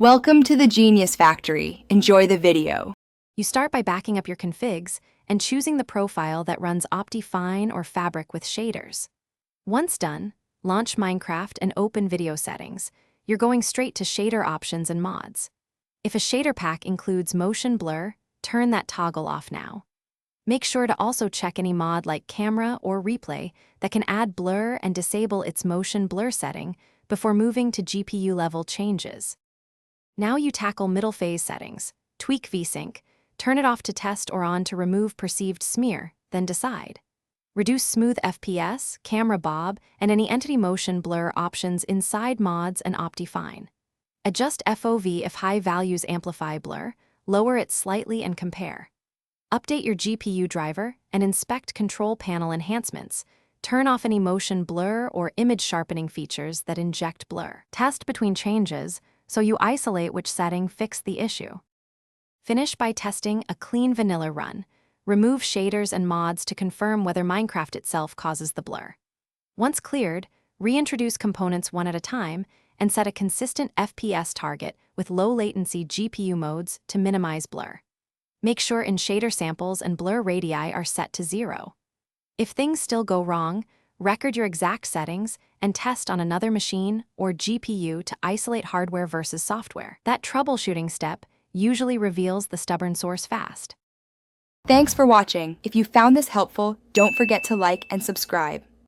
Welcome to the Genius Factory. Enjoy the video. You start by backing up your configs and choosing the profile that runs Optifine or Fabric with shaders. Once done, launch Minecraft and open Video Settings. You're going straight to shader options and mods. If a shader pack includes motion blur, turn that toggle off now. Make sure to also check any mod like Camera or Replay that can add blur and disable its motion blur setting before moving to GPU level changes. Now you tackle middle phase settings, tweak VSync, turn it off to test or on to remove perceived smear, then decide. Reduce smooth FPS, camera bob, and any entity motion blur options inside mods and Optifine. Adjust FOV if high values amplify blur, lower it slightly and compare. Update your GPU driver and inspect control panel enhancements. Turn off any motion blur or image sharpening features that inject blur. Test between changes, so you isolate which setting fixed the issue. Finish by testing a clean vanilla run. Remove shaders and mods to confirm whether Minecraft itself causes the blur. Once cleared, reintroduce components one at a time and set a consistent FPS target with low latency GPU modes to minimize blur. Make sure in shader samples and blur radii are set to 0. If things still go wrong, record your exact settings and test on another machine or GPU to isolate hardware versus software. That troubleshooting step usually reveals the stubborn source fast. Thanks for watching. If you found this helpful, don't forget to like and subscribe.